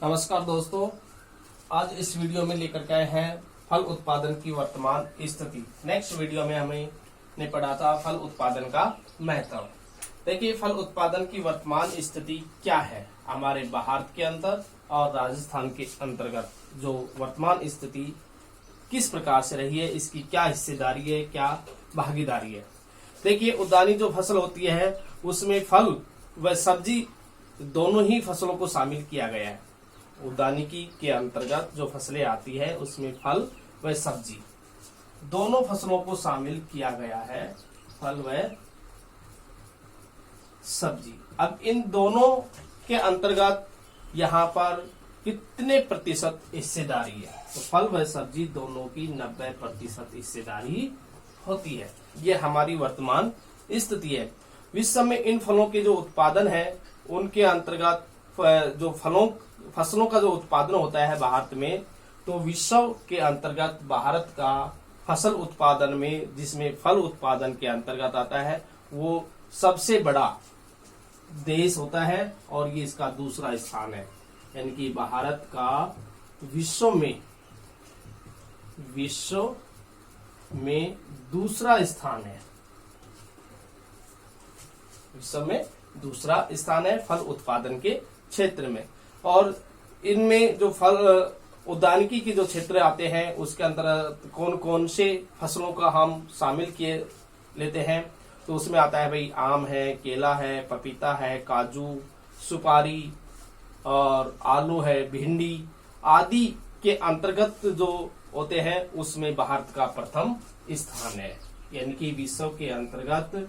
नमस्कार दोस्तों, आज इस वीडियो में लेकर के आए हैं फल उत्पादन की वर्तमान स्थिति। नेक्स्ट वीडियो में हमने पढ़ा था फल उत्पादन का महत्व। देखिए, फल उत्पादन की वर्तमान स्थिति क्या है हमारे भारत के अंदर और राजस्थान के अंतर्गत। जो वर्तमान स्थिति किस प्रकार से रही है, इसकी क्या हिस्सेदारी है, क्या भागीदारी है। देखिए, उद्यानी जो फसल होती है उसमें फल व सब्जी दोनों ही फसलों को शामिल किया गया है। उद्यानिकी के अंतर्गत जो फसलें आती है उसमें फल व सब्जी दोनों फसलों को शामिल किया गया है, फल व सब्जी। अब इन दोनों के अंतर्गत यहाँ पर कितने प्रतिशत हिस्सेदारी है, तो फल व सब्जी दोनों की 90% हिस्सेदारी होती है। ये हमारी वर्तमान स्थिति है। विश्व में इन फलों के जो उत्पादन है उनके अंतर्गत जो फसलों का जो उत्पादन होता है भारत में, तो विश्व के अंतर्गत भारत का फसल उत्पादन में, जिसमें फल उत्पादन के अंतर्गत आता है, वो सबसे बड़ा देश होता है और ये इसका दूसरा स्थान है। यानी कि भारत का विश्व में दूसरा स्थान है। विश्व में दूसरा स्थान है फल उत्पादन के क्षेत्र में। और इनमें जो फल उद्यानिकी के जो क्षेत्र आते हैं उसके अंतर्गत कौन कौन से फसलों का हम शामिल किए लेते हैं, तो उसमें आता है भाई आम है, केला है, पपीता है, काजू, सुपारी और आलू है, भिंडी आदि के अंतर्गत जो होते हैं उसमें भारत का प्रथम स्थान है। यानी कि विश्व के अंतर्गत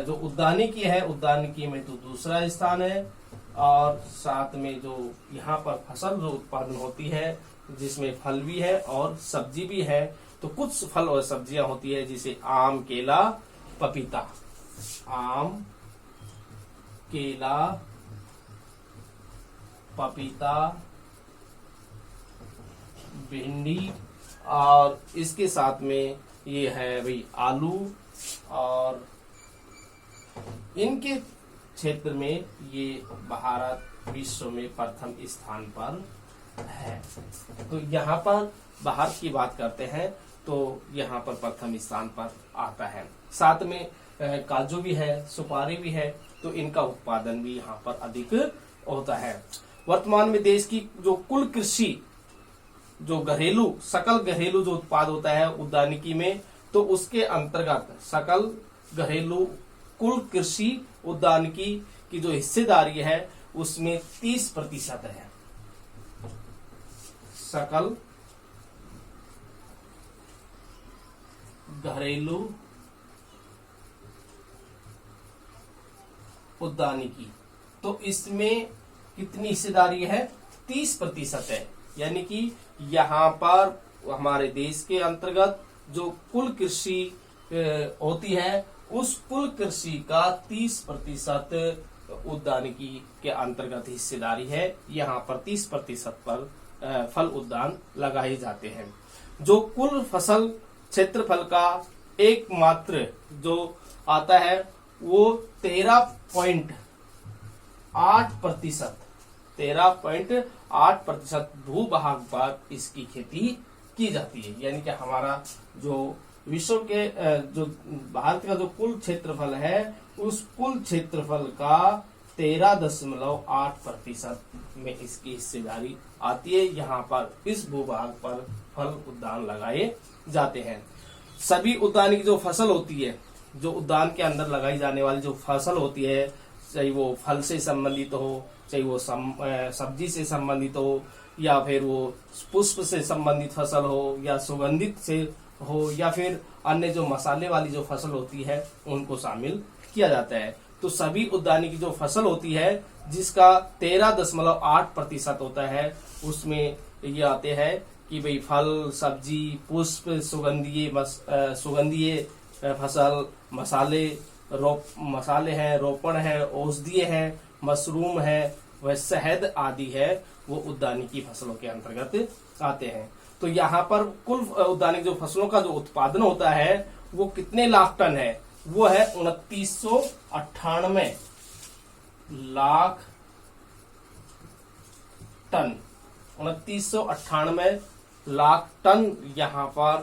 जो उद्यानिकी है, उद्यानिकी में तो दूसरा स्थान है। और साथ में जो यहाँ पर फसल जो उत्पादन होती है जिसमें फल भी है और सब्जी भी है, तो कुछ फल और सब्जियां होती है जिसे आम, केला, पपीता, आम, केला, पपीता, भिंडी और इसके साथ में ये है भाई आलू, और इनके क्षेत्र में ये भारत विश्व में प्रथम स्थान पर है। तो यहाँ पर भारत की बात करते हैं तो यहाँ पर प्रथम स्थान पर आता है। साथ में काजू भी है, सुपारी भी है, तो इनका उत्पादन भी यहाँ पर अधिक होता है। वर्तमान में देश की जो कुल कृषि जो सकल घरेलू जो उत्पाद होता है उद्यानिकी में, तो उसके अंतर्गत सकल घरेलू कुल कृषि उद्यानिकी की जो हिस्सेदारी है उसमें 30% है। सकल घरेलू उद्यानिकी, तो इसमें कितनी हिस्सेदारी है? 30% है। यानी कि यहाँ पर हमारे देश के अंतर्गत जो कुल कृषि होती है उस कुल कृषि का 30% उद्यानिकी के अंतर्गत हिस्सेदारी है। यहाँ पर 30% पर फल उद्यान लगाए जाते हैं। जो कुल फसल क्षेत्रफल का एकमात्र जो आता है वो 13.8% भूभाग पर इसकी खेती की जाती है। यानी कि हमारा जो विश्व के जो भारत का जो कुल क्षेत्रफल है उस कुल क्षेत्रफल का 13.8% में इसकी हिस्सेदारी आती है। यहाँ पर इस भूभाग पर फल उद्यान लगाए जाते हैं। सभी उद्यान की जो फसल होती है, जो उद्यान के अंदर लगाई जाने वाली जो फसल होती है, चाहे वो फल से संबंधित हो, चाहे वो सब्जी से संबंधित हो, या फिर वो पुष्प से संबंधित फसल हो, या सुगंधित से हो, या फिर अन्य जो मसाले वाली जो फसल होती है उनको शामिल किया जाता है। तो सभी उद्यानिकी की जो फसल होती है जिसका 13.8% होता है उसमें ये आते हैं कि भाई फल, सब्जी, पुष्प, सुगंधीय फसल, मसाले हैं, रोपण है, औषधीय है, मशरूम है, वह शहद आदि है, वो उद्यानिकी फसलों के अंतर्गत आते हैं। तो यहाँ पर कुल उद्यानिक जो फसलों का जो उत्पादन होता है वो कितने लाख टन है? वो है 2998 लाख टन, 2998 लाख टन यहाँ पर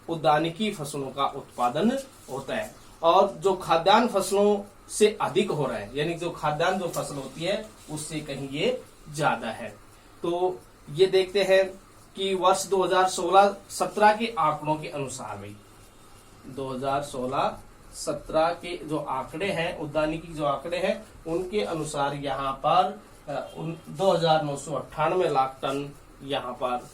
उद्यानिकी फसलों का उत्पादन होता है। और जो खाद्यान्न फसलों से अधिक हो रहा है, यानी जो खाद्यान्न जो फसल होती है उससे कहीं ये ज्यादा है। तो ये देखते हैं कि वर्ष 2016-17 के आंकड़ों के अनुसार भाई 2016-17 के जो आंकड़े हैं, उद्यानिकी जो आंकड़े हैं उनके अनुसार यहाँ पर 2998 लाख टन यहाँ पर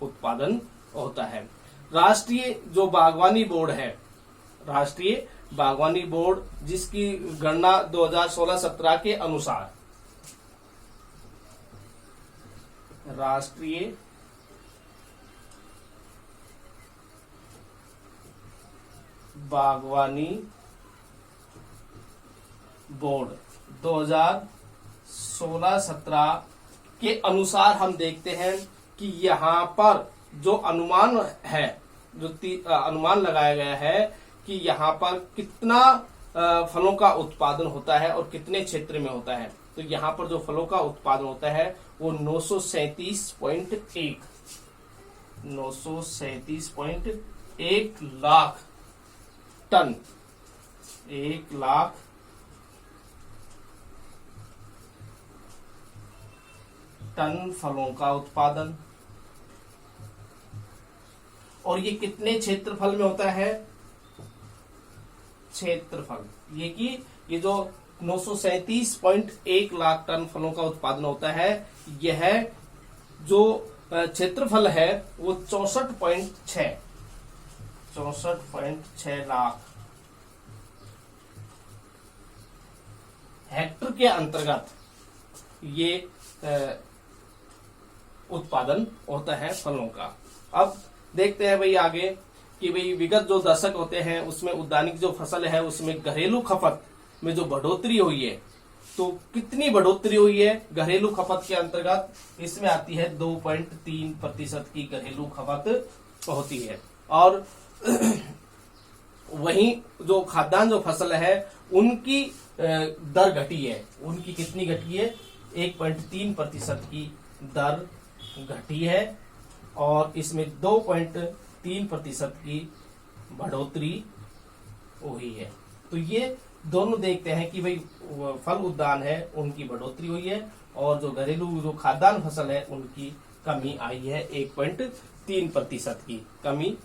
उत्पादन होता है। राष्ट्रीय जो बागवानी बोर्ड है, राष्ट्रीय बागवानी बोर्ड जिसकी गणना 2016-17 के अनुसार, राष्ट्रीय बागवानी बोर्ड 2016-17 के अनुसार हम देखते हैं कि यहाँ पर जो अनुमान है, जो अनुमान लगाया गया है कि यहाँ पर कितना फलों का उत्पादन होता है और कितने क्षेत्र में होता है। तो यहाँ पर जो फलों का उत्पादन होता है वो 937.1 लाख टन, 1 लाख टन फलों का उत्पादन। और ये कितने क्षेत्रफल में होता है? क्षेत्रफल, ये कि ये जो 937.1 लाख टन फलों का उत्पादन होता है, यह जो क्षेत्रफल है वो 64.6 लाख हेक्टर के अंतर्गत ये उत्पादन होता है फलों का। अब देखते हैं भाई आगे कि भाई विगत जो दशक होते हैं उसमें उद्यानिक जो फसल है उसमें घरेलू खपत में जो बढ़ोतरी हुई है, तो कितनी बढ़ोतरी हुई है घरेलू खपत के अंतर्गत? इसमें आती है 2.3% की घरेलू खपत होती है। और वहीं जो खाद्यान्न जो फसल है उनकी दर घटी है, उनकी कितनी घटी है? 1.3% की दर घटी है और इसमें 2.3% की बढ़ोतरी हुई है। तो ये दोनों देखते हैं कि भाई फल उद्यान है उनकी बढ़ोतरी हुई है और जो घरेलू जो खाद्यान्न फसल है उनकी कमी आई है, 1.3% की कमी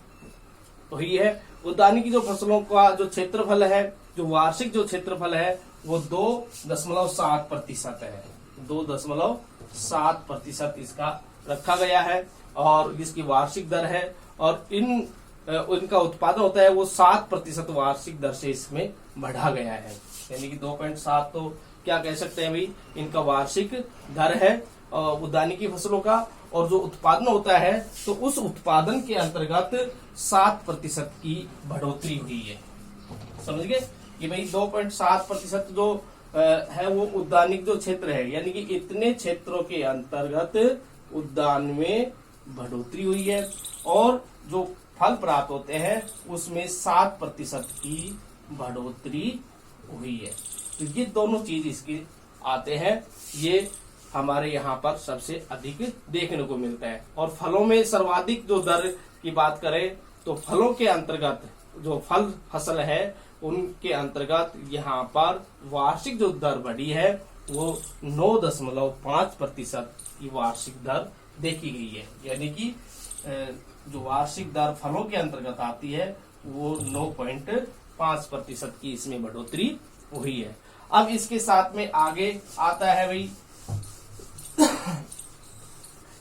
हुई है। उद्यानिकी जो फसलों का जो क्षेत्रफल है, जो वार्षिक जो क्षेत्रफल है वो 2.7% है, 2.7% इसका रखा गया है और इसकी वार्षिक दर है। और इनका उत्पादन होता है वो 7% वार्षिक दर से इसमें बढ़ा गया है, यानी कि 2.7 तो क्या कह सकते हैं भाई, इनका वार्षिक दर है उद्यानिकी फसलों का। और जो उत्पादन होता है तो उस उत्पादन के अंतर्गत 7% की बढ़ोतरी हुई है। समझ गए कि भाई 2.7% जो है वो उद्यानिक जो क्षेत्र है, यानी कि इतने क्षेत्रों के अंतर्गत उद्यान में बढ़ोतरी हुई है और जो फल प्राप्त होते हैं उसमें 7% की बढ़ोतरी हुई है। तो ये दोनों चीज इसके आते हैं, ये हमारे यहाँ पर सबसे अधिक देखने को मिलता है। और फलों में सर्वाधिक जो दर की बात करें तो फलों के अंतर्गत जो फल फसल है उनके अंतर्गत यहाँ पर वार्षिक जो दर बढ़ी है वो 9.5% की वार्षिक दर देखी गई है, यानी कि जो वार्षिक दर फलों के अंतर्गत आती है वो 9.5% की इसमें बढ़ोतरी हुई है। अब इसके साथ में आगे आता है भाई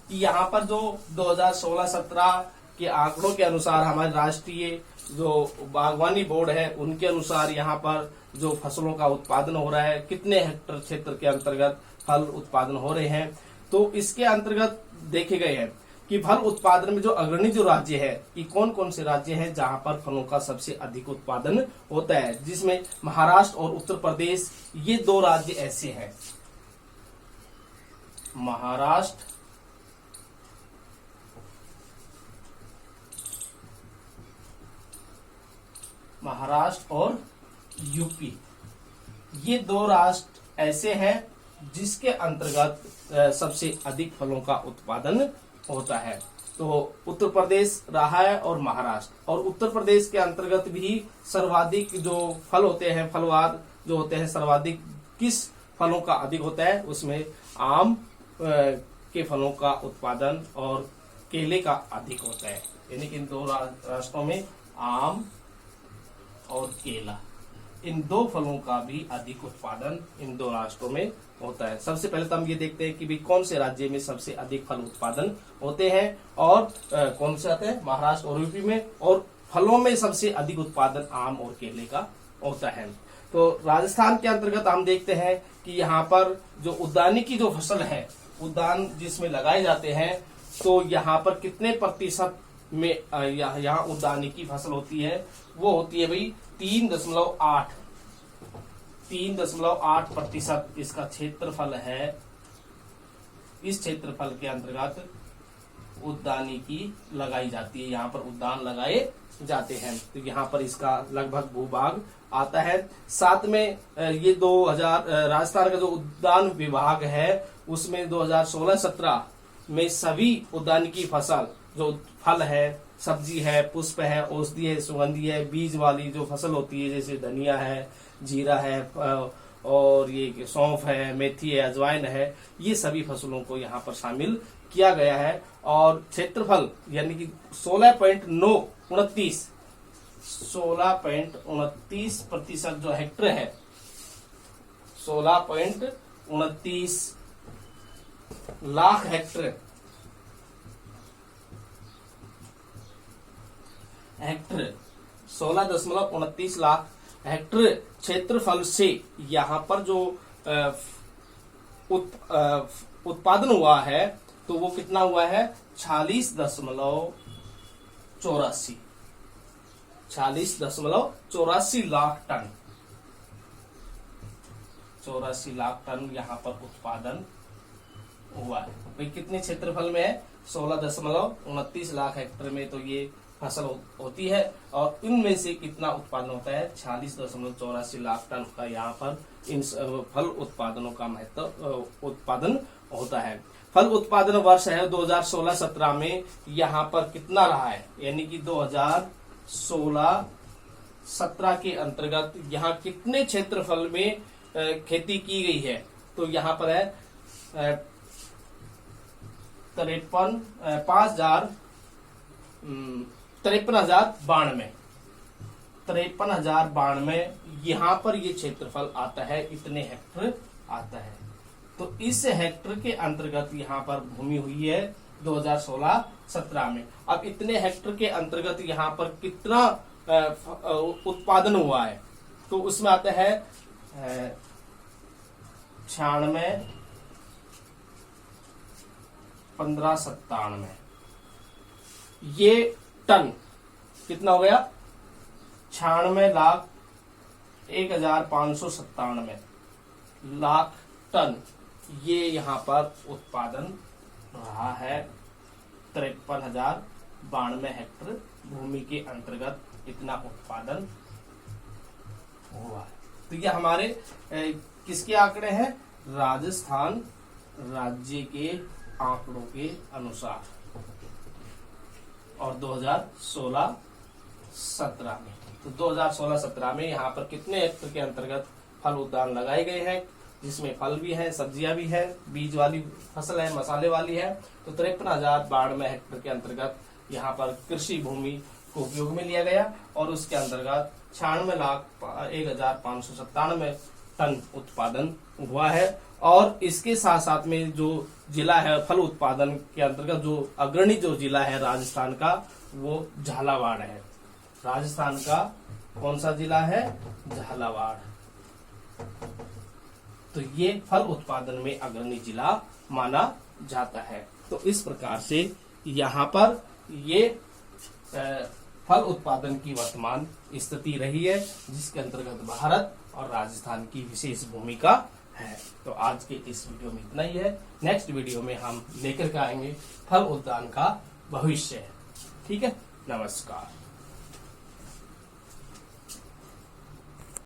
कि यहाँ पर जो 2016-17 के आंकड़ों के अनुसार हमारे राष्ट्रीय जो बागवानी बोर्ड है उनके अनुसार यहाँ पर जो फसलों का उत्पादन हो रहा है, कितने हेक्टर क्षेत्र के अंतर्गत फल उत्पादन हो रहे हैं, तो इसके अंतर्गत देखे गए हैं कि फल उत्पादन में जो अग्रणी जो राज्य है कि कौन कौन से राज्य हैं जहां पर फलों का सबसे अधिक उत्पादन होता है, जिसमें महाराष्ट्र और उत्तर प्रदेश ये दो राज्य ऐसे हैं। महाराष्ट्र और यूपी, ये दो राष्ट्र ऐसे हैं जिसके अंतर्गत सबसे अधिक फलों का उत्पादन होता है। तो उत्तर प्रदेश रहा है और महाराष्ट्र। और उत्तर प्रदेश के अंतर्गत भी सर्वाधिक जो फल होते हैं, फलवार जो होते हैं, सर्वाधिक किस फलों का अधिक होता है, उसमें आम के फलों का उत्पादन और केले का अधिक होता है। यानी कि इन दो राष्ट्रों में आम और केला, इन दो फलों का भी अधिक उत्पादन इन दो राष्ट्रों में होता है। सबसे पहले तो हम ये देखते हैं कि भी कौन से राज्य में सबसे अधिक फल उत्पादन होते हैं और कौन से आते हैं, महाराष्ट्र और यूपी में। और फलों में सबसे अधिक उत्पादन आम और केले का होता है। तो राजस्थान के अंतर्गत हम देखते हैं कि यहाँ पर जो उद्यानिकी की जो फसल है, उद्यान जिसमें लगाए जाते हैं, तो यहाँ पर कितने प्रतिशत में यहाँ उद्यानिकी की फसल होती है, वो होती है भाई 3.8% इसका क्षेत्रफल है। इस क्षेत्रफल के अंतर्गत उद्यानिकी लगाई जाती है, यहाँ पर उद्यान लगाए जाते हैं। तो यहाँ पर इसका लगभग भूभाग आता है। साथ में ये 2000 राजस्थान का जो उद्यान विभाग है, उसमें 2016-17 में सभी उद्यानिकी फसल जो फल है, सब्जी है, पुष्प है, औषधि है, सुगंधी है, बीज वाली जो फसल होती है, जैसे धनिया है, जीरा है और ये सौंफ है, मेथी है, अजवाइन है, ये सभी फसलों को यहाँ पर शामिल किया गया है। और क्षेत्रफल यानी कि 16.29% जो हेक्टेयर है, 16.29 लाख हेक्टेयर 16.29 लाख हेक्टेयर क्षेत्रफल से यहाँ पर जो उत्पादन हुआ है, तो वो कितना हुआ है, 46.84 लाख टन। 84 लाख टन यहाँ पर उत्पादन हुआ है। भाई कितने क्षेत्रफल में है, 16.29 लाख हेक्टेयर में तो ये फसल होती है। और इनमें से कितना उत्पादन होता है, 46.84 लाख टन का यहाँ पर इन फल उत्पादनों का महत्व उत्पादन होता है। फल उत्पादन वर्ष है 2016-17 में यहाँ पर कितना रहा है, यानी कि 2016-17 के अंतर्गत यहाँ कितने क्षेत्रफल में खेती की गई है, तो यहाँ पर है 53,092 यहाँ पर ये क्षेत्रफल आता है, इतने हेक्टेयर आता है। तो इस हेक्टेयर के अंतर्गत यहाँ पर भूमि हुई है 2016-17 में। अब इतने हेक्टेयर के अंतर्गत यहाँ पर कितना उत्पादन हुआ है, तो उसमें आता है 96,1597 ये टन कितना हो गया, 96,01,597 लाख टन ये यहाँ पर उत्पादन रहा है। 53,092 हेक्टेयर भूमि के अंतर्गत इतना उत्पादन हुआ है। तो ये हमारे किसके आंकड़े हैं, राजस्थान राज्य के आंकड़ों के अनुसार और 2016-17 में। तो 2016-17 में यहाँ पर कितने हेक्टेयर के अंतर्गत फल उद्यान लगाए गए हैं, जिसमें फल भी है, सब्जियां भी है, बीज वाली फसल है, मसाले वाली है। तो 53,092 हेक्टेयर के अंतर्गत यहाँ पर कृषि भूमि को उपयोग में लिया गया और उसके अंतर्गत 96,01,597 टन उत्पादन हुआ है। और इसके साथ साथ में जो जिला है फल उत्पादन के अंतर्गत जो अग्रणी जो जिला है राजस्थान का, वो झालावाड़ है। राजस्थान का कौन सा जिला है, झालावाड़। तो ये फल उत्पादन में अग्रणी जिला माना जाता है। तो इस प्रकार से यहाँ पर ये फल उत्पादन की वर्तमान स्थिति रही है, जिसके अंतर्गत भारत और राजस्थान की विशेष भूमिका है। तो आज के इस वीडियो में इतना ही है। नेक्स्ट वीडियो में हम लेकर के आएंगे फल उद्यान का भविष्य। ठीक है, नमस्कार।